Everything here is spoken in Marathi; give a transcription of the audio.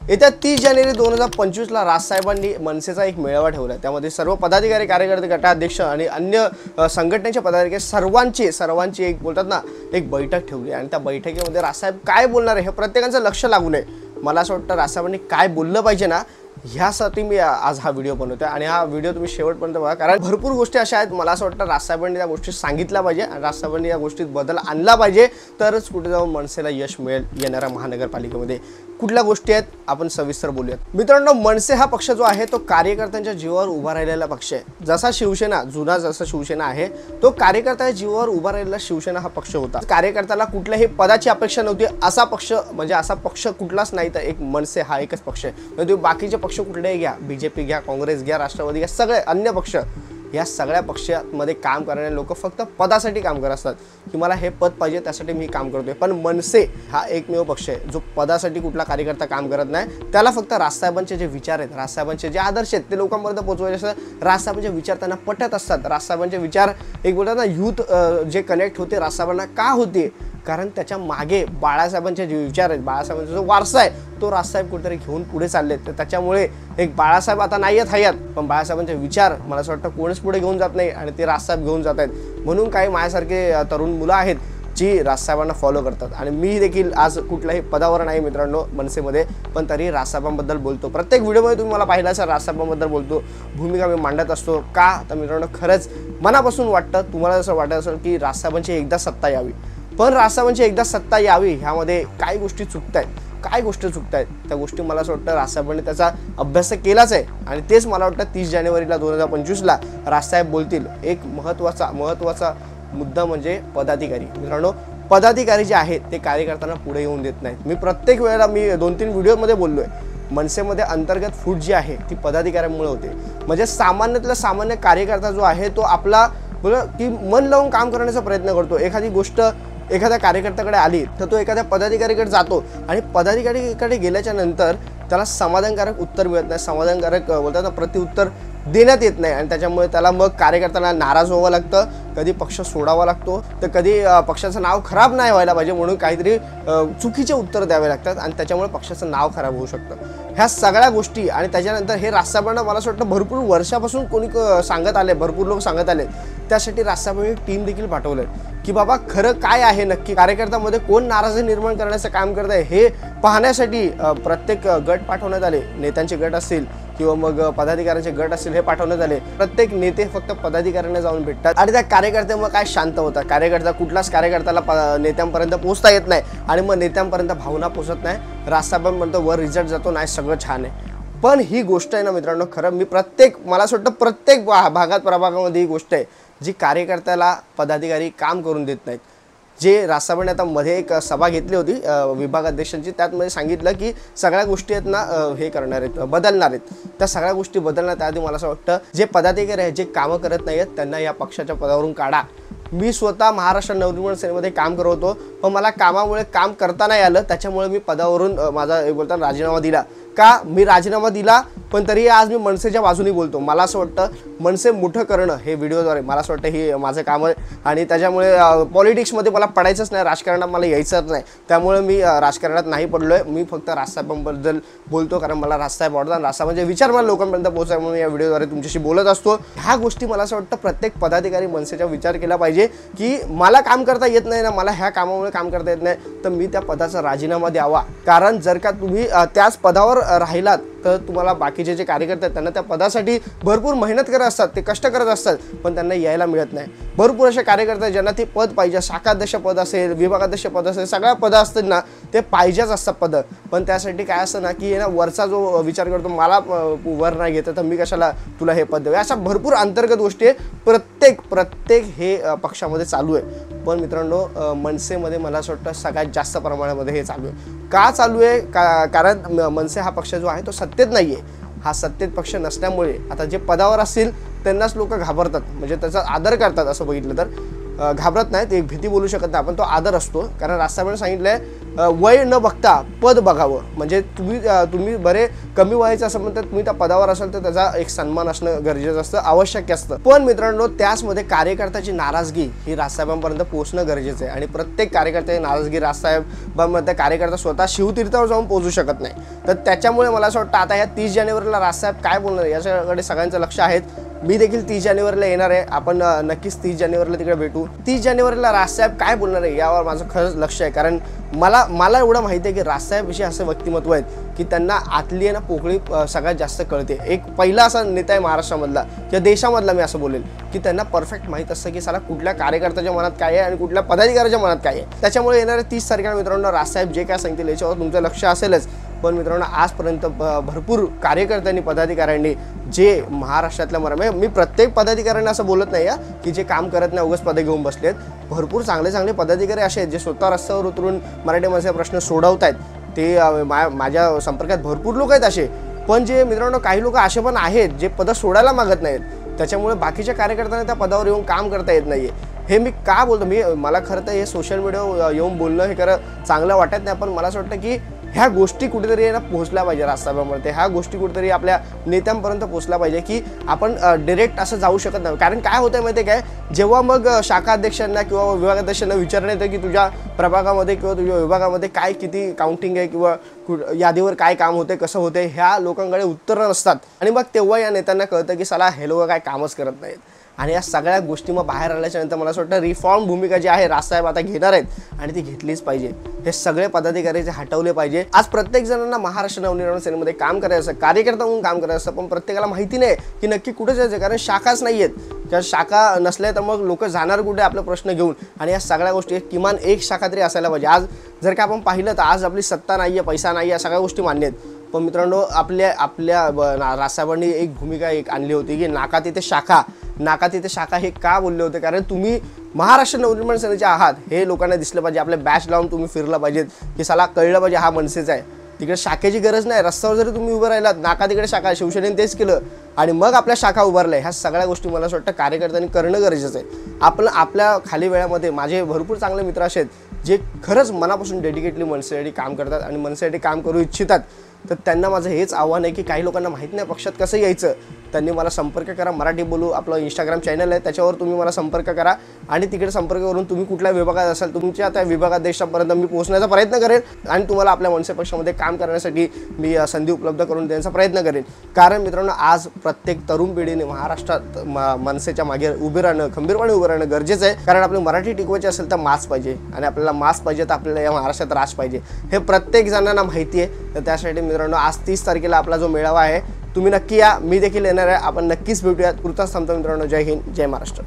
येत्या 30 जानेवारी 2025 ला राजसाहेबांनी मनसेचा एक मेळावा ठेवला। त्यामध्ये सर्व पदाधिकारी, कार्यकर्ते, गटाध्यक्ष आणि अन्य संघटनेचे पदाधिकारी सर्वांची एक बोलतात ना एक बैठक ठेवली आणि त्या बैठकीमध्ये राजसाहेब काय बोलणार आहे हे प्रत्येकाचं लक्ष लागू नये। मला असं वाटतं राजसाहेबांनी काय बोललं पाहिजे ना ह्यासाठी मी आज हा व्हिडिओ बनवतोय आणि हा व्हिडिओ तुम्ही शेवटपर्यंत बघा, कारण भरपूर गोष्टी अशा आहेत मला असं वाटतं राजसाहेबांनी त्या गोष्टी सांगितल्या पाहिजे आणि राजसाहेबांनी या गोष्टीत बदल आणला पाहिजे, तरच कुठे जाऊन मनसेला यश मिळेल। येणाऱ्या महानगरपालिकेमध्ये कुठल्या गोष्टी आहेत आपण सविस्तर बोलूयात। मित्रांनो, मनसे हा पक्ष जो आहे तो कार्यकर्त्यांच्या जीवावर उभा राहिलेला पक्ष आहे। जसा शिवसेना जसा शिवसेना आहे तो कार्यकर्त्याच्या जीवावर उभा राहिलेला शिवसेना हा पक्ष होता। कार्यकर्त्याला कुठल्याही पदाची अपेक्षा नव्हती असा पक्ष, म्हणजे असा पक्ष कुठलाच नाही तर एक मनसे हा एकच पक्ष आहे। म्हणजे तुम्ही बाकीचे पक्ष कुठलेही घ्या, बीजेपी घ्या, काँग्रेस घ्या, राष्ट्रवादी घ्या, सगळे अन्य पक्ष, या सगळ्या पक्षांमध्ये काम करणारे लोक फक्त पदासाठी काम करत असतात की मला हे पद पाहिजे त्यासाठी मी काम करतोय। पण मनसे हा एकमेव पक्ष आहे जो पदासाठी कुठला कार्यकर्ता काम करत नाही, त्याला फक्त राजसाहेबांचे जे विचार आहेत, राजसाहेबांचे जे आदर्श आहेत ते लोकांपर्यंत पोहोचवायचे असतात। राजसाहेबांचे विचार त्यांना पटत असतात। राजसाहेबांचे विचार एक बोलतात ना यूथ जे कनेक्ट होते राजसाहेबांना का होते, कारण त्याच्या मागे बाळासाहेबांचे जे विचार आहेत, बाळासाहेबांचा जो वारसा आहे तो राजसाहेब कुठेतरी घेऊन पुढे चाललेत। तर त्याच्यामुळे एक बाळासाहेब आता नाही आहेत हयात, पण बाळासाहेबांचे विचार मला असं वाटतं कोणीच पुढे घेऊन जात नाही आणि ते राजसाहेब घेऊन जात आहेत। म्हणून काही माझ्यासारखे तरुण मुलं आहेत जी राजसाहेबांना फॉलो करतात आणि मी देखील आज कुठल्याही पदावर नाही मित्रांनो मनसेमध्ये, पण तरी राजसाहेबांबद्दल बोलतो। प्रत्येक व्हिडिओमध्ये तुम्ही मला पाहिलं असेल राजसाहेबांबद्दल बोलतो, भूमिका मी मांडत असतो। का तर मित्रांनो खरंच मनापासून वाटतं, तुम्हाला जसं वाटत असेल की राजसाहेबांची एकदा सत्ता यावी, पण राजसाहेबांची एकदा सत्ता यावी ह्यामध्ये काय गोष्टी चुकतायत, काय गोष्टी चुकतायत त्या गोष्टी मला असं वाटतं राजसाहेबांनी त्याचा अभ्यास केलाच आहे आणि तेच मला वाटतं 30 जानेवारीला 2025ला राजसाहेब बोलतील। एक महत्त्वाचा मुद्दा म्हणजे पदाधिकारी। मित्रांनो, पदाधिकारी जे आहेत ते कार्यकर्त्यांना पुढे येऊन देत नाहीत। मी प्रत्येक वेळेला मी 2-3 व्हिडिओमध्ये बोललोय, मनसेमध्ये अंतर्गत फूट जी आहे ती पदाधिकाऱ्यांमुळे होते। म्हणजे सामान्यातला सामान्य कार्यकर्ता जो आहे तो आपला की मन लावून काम करण्याचा प्रयत्न करतो। एखादी गोष्ट एखाद्या कार्यकर्त्याकडे आली तर तो एखाद्या पदाधिकारीकडे जातो आणि पदाधिकारीकडे गेल्याच्या नंतर त्याला समाधानकारक उत्तर मिळत नाही, समाधानकारक बोलतात ना प्रत्युत्तर देण्यात येत नाही आणि त्याच्यामुळे त्याला मग कार्यकर्त्याला नाराज व्हावं लागतं, कधी पक्ष सोडावा लागतो, तर कधी पक्षाचं नाव खराब नाही व्हायला पाहिजे म्हणून काहीतरी चुकीचे उत्तर द्यावे लागतात आणि त्याच्यामुळे पक्षाचं नाव खराब होऊ शकतं। ह्या सगळ्या गोष्टी आणि त्याच्यानंतर हे राजसाहेबांना मला असं वाटतं भरपूर वर्षापासून कोणी सांगत आले, भरपूर लोक सांगत आले, त्यासाठी राजसाहेबांनी टीम देखील पाठवलं की बाबा खरं काय आहे नक्की, कार्यकर्त्यामध्ये कोण नाराजी निर्माण करण्याचं काम करत आहे हे पाहण्यासाठी प्रत्येक गट पाठवण्यात आले, नेत्यांचे गट असतील किंवा मग पदाधिकाऱ्यांचे गट असतील हे पाठवण्यात आले। प्रत्येक नेते फक्त पदाधिकाऱ्यांना जाऊन भेटतात आणि त्या कार्यकर्त्यामुळे काय शांत होतात, कुठलाच कार्यकर्त्याला नेत्यांपर्यंत पोहोचता येत नाही आणि मग नेत्यांपर्यंत भावना पोहोचत नाही, राजसाहेबांपर्यंत वर रिझल्ट जातो, नाही सगळं छान आहे। पण ही गोष्ट आहे ना मित्रांनो, खरं मी मला असं वाटतं प्रत्येक प्रभागामध्ये ही गोष्ट आहे जी कार्यकर्त्याला पदाधिकारी काम करून देत नाहीत। जे राजसाहेबांनी आता मध्ये एक सभा घेतली होती विभागाध्यक्षांची, त्यातमध्ये सांगितलं की सगळ्या गोष्टी आहेत ना हे करणार आहेत, बदलणार आहेत। त्या सगळ्या गोष्टी बदलणार त्याआधी मला असं वाटतं जे पदाधिकारी आहेत जे कामं करत नाही आहेत त्यांना या पक्षाच्या पदावरून काढा। मी स्वतः महाराष्ट्र नवनिर्माण सेनेमध्ये काम करत होतो, पण मला कामामुळे काम करता नाही आलं, त्याच्यामुळे मी पदावरून माझा बोलताना राजीनामा दिला। का मी राजीनामा दिला पण तरी आज मी मनसेच्या बाजूने बोलतो। मला असं वाटतं मनसे मोठं करणं हे व्हिडिओद्वारे मला असं वाटतं हे माझं काम आहे आणि त्याच्यामुळे पॉलिटिक्समध्ये मला पडायचंच नाही, राजकारणात मला यायचंच नाही, त्यामुळे मी राजकारणात नाही पडलोय। मी फक्त राजसाहेबांबद्दल बोलतो कारण मला राजसाहेब आवडतात, राजसाहेबांचे विचार मला लोकांपर्यंत पोहोचावे म्हणून या व्हिडिओद्वारे तुमच्याशी बोलत असतो। ह्या गोष्टी मला असं वाटतं प्रत्येक पदाधिकारी मनसेचा विचार केला पाहिजे की मला काम करता येत नाही ना, मला ह्या कामामुळे काम करता येत नाही तर मी त्या पदाचा राजीनामा द्यावा। कारण जर का तुम्ही त्याच पदावर राहिलात तर तुम्हाला बाकीचे जे कार्यकर्ते आहेत त्यांना त्या पदासाठी भरपूर मेहनत करत असतात, ते कष्ट करत असतात, पण त्यांना यायला मिळत नाही। भरपूर असे कार्यकर्ते ज्यांना ते पद पाहिजे, शाखाध्यक्ष पद असेल, विभागाध्यक्ष पद असेल, सगळ्या पदं असतात ना ते पाहिजेच असतात पदं, पण त्यासाठी काय असतं ना की ना वरचा जो विचार करतो मला वर नाही घेत तर मी कशाला तुला हे पद द्यावे, अशा भरपूर अंतर्गत गोष्टी प्रत्येक हे पक्षामध्ये चालू आहे। पण मित्रांनो मनसेमध्ये मला असं वाटतं सगळ्यात जास्त प्रमाणामध्ये हे चालू आहे। का चालू आहे कारण मनसे हा पक्ष जो आहे तो सत्तेत नाही आहे, हा सत्तेत पक्ष नसल्यामुळे आता जे पदावर असतील त्यांनाच लोक घाबरतात, म्हणजे त्याचा आदर करतात असं बघितलं तर। घाबरत नाहीत, एक भीती बोलू शकत नाही आपण, तो आदर असतो. कारण राजसाहेबांनी सांगितलंय वय न बघता पद बघावं. म्हणजे तुम्ही बरे कमी वयाचं असं म्हणतात, तुम्ही त्या पदावर असाल तर त्याचा एक सन्मान असणं गरजेचं असतं, आवश्यक असतं. पण मित्रांनो त्याचमध्ये कार्यकर्त्याची नाराजगी ही राजसाहेबांपर्यंत पोहोचणं गरजेचं आहे. आणि प्रत्येक कार्यकर्त्याची नाराजगी राजसाहेबांमध्ये कार्यकर्ता स्वतः शिवतीर्थावर जाऊन पोहोचू शकत नाही. तर त्याच्यामुळे मला असं वाटतं आता ह्या 30 जानेवारीला राजसाहेब काय बोलणार याच्याकडे सगळ्यांचं लक्ष आहे. मी देखील 30 जानेवारीला येणार आहे. आपण नक्कीच 30 जानेवारीला तिकडे भेटू. 30 जानेवारीला राजसाहेब काय बोलणार आहे यावर माझं खरंच लक्ष आहे. कारण मला एवढं माहिती आहे की राजसाहेबविषयी असं व्यक्तिमत्व आहेत की त्यांना आतली आहे ना पोकळी सगळ्यात जास्त कळते. एक पहिला असा नेता आहे महाराष्ट्रामधला किंवा देशामधला मी असं बोलेल की त्यांना परफेक्ट माहीत असतं की साला कुठल्या कार्यकर्त्याच्या मनात काय आहे आणि कुठल्या पदाधिकाऱ्याच्या मनात काय आहे. त्याच्यामुळे येणाऱ्या 30 तारखेला मित्रांनो राजसाहेब जे काय सांगतील याच्यावर तुमचं लक्ष असेलच. पण मित्रांनो आजपर्यंत भरपूर कार्यकर्त्यांनी पदाधिकाऱ्यांनी जे महाराष्ट्रातल्या मी प्रत्येक पदाधिकाऱ्यांना असं बोलत नाही की जे काम करत नाही उगाच पदे घेऊन बसलेत. भरपूर चांगले पदाधिकारी असे आहेत जे स्वतः रस्त्यावर उतरून मराठी माणसाचे प्रश्न सोडवत आहेत. ते माझ्या संपर्कात भरपूर लोक आहेत असे. पण जे मित्रांनो काही लोक असे पण आहेत जे पदं सोडायला मागत नाहीत. त्याच्यामुळे बाकीच्या कार्यकर्त्यांना त्या पदावर येऊन काम करता येत नाही. हे मी का बोलतो मला खरं तर हे सोशल मीडियावर येऊन बोलणं हे खरं चांगलं वाटत नाही. पण मला असं वाटतं की ह्या गोष्टी कुठेतरी ना पोहोचल्या पाहिजे राजसाहेबांमध्ये. ह्या गोष्टी कुठेतरी आपल्या नेत्यांपर्यंत पोहोचल्या पाहिजे की आपण डायरेक्ट असं जाऊ शकत नाही. कारण काय होतं माहिती आहे काय, जेव्हा मग शाखा अध्यक्षांना किंवा विभागाध्यक्षांना विचारण्यात येतं की तुझ्या प्रभागामध्ये किंवा तुझ्या विभागामध्ये काय किती काउंटिंग आहे किंवा यादीवर काय काम होते कसं होते, ह्या लोकांकडे उत्तरं नसतात. आणि मग तेव्हा या नेत्यांना कळतं की साला हे लोक काय कामच करत नाहीत. आणि या सगळ्या गोष्टी मग बाहेर आल्याच्या नंतर मला असं वाटतं रिफॉर्म भूमिका जी आहे राजसाहेब आता घेणार आहेत आणि ती घेतलीच पाहिजे. हे सगळे पदाधिकारी जे हटवले पाहिजे. आज प्रत्येक जणांना महाराष्ट्र नवनिर्माण सेनेमध्ये काम करायचं, कार्यकर्ता म्हणून काम करायचं, पण प्रत्येकाला माहिती नाही की नक्की कुठे जायचं. कारण शाखाच नाही आहेत. किंवा शाखा नसल्या तर मग लोक जाणार कुठे आपले प्रश्न घेऊन. आणि या सगळ्या गोष्टी किमान एक शाखा तरी असायला पाहिजे. आज जर का आपण पाहिलं तर आज आपली सत्ता नाही आहे, पैसा नाही आहे, सगळ्या गोष्टी मान्य आहेत. पण मित्रांनो आपल्या राजसाहेबांनी एक भूमिका आणली होती की नाका तिथे शाखा हे का बोलले होते. कारण तुम्ही महाराष्ट्र नवनिर्माण सेनेचे आहात हे लोकांना दिसलं पाहिजे. आपले बॅच लावून तुम्ही फिरलं पाहिजेत की साला कळलं पाहिजे हा मनसेचा आहे. तिकडे शाखेची गरज नाही. रस्त्यावर जरी तुम्ही उभं राहिलात नाका तिकडे शाखा, शिवसेनेने तेच केलं आणि मग आपल्या शाखा उभारल्या. ह्या सगळ्या गोष्टी मला असं वाटतं कार्यकर्त्यांनी करणं गरजेचं आहे. आपल्या खाली वेळामध्ये माझे भरपूर चांगले मित्र असे आहेत जे खरंच मनापासून डेडिकेटली मनसेसाठी काम करतात आणि मनसेसाठी काम करू इच्छितात. तर त्यांना माझं हेच आव्हान आहे की काही लोकांना माहीत नाही पक्षात कसं यायचं, त्यांनी मला संपर्क करा. मराठी बोलू आपलं इंस्टाग्राम चॅनल आहे, त्याच्यावर तुम्ही मला संपर्क करा आणि तिकडे संपर्क करून तुम्ही कुठल्या विभागात असाल तुमच्या त्या विभागाध्यक्षापर्यंत मी पोहोचण्याचा प्रयत्न करेन आणि तुम्हाला आपल्या मनसे पक्षामध्ये काम करण्यासाठी मी संधी उपलब्ध करून देण्याचा प्रयत्न करेन. कारण मित्रांनो आज प्रत्येक तरुण पिढीने महाराष्ट्रात मनसेच्या मागे उभे राहणं, खंबीरपणे उभं राहणं गरजेचं आहे. कारण आपली मराठी टिकवायची असेल तर मास पाहिजे आणि आपल्याला मास पाहिजे तर आपल्याला या महाराष्ट्रात राज पाहिजे. हे प्रत्येक जणांना माहिती आहे. तर त्यासाठी मित्रांनो आज 30 तारखेला आपला जो मेळावा आहे तुम्ही नक्की या. मी देखील येणार आहे. आपण नक्कीच भेटूयात. पुरताच थांबतो मित्रांनो. जय हिंद, जय महाराष्ट्र.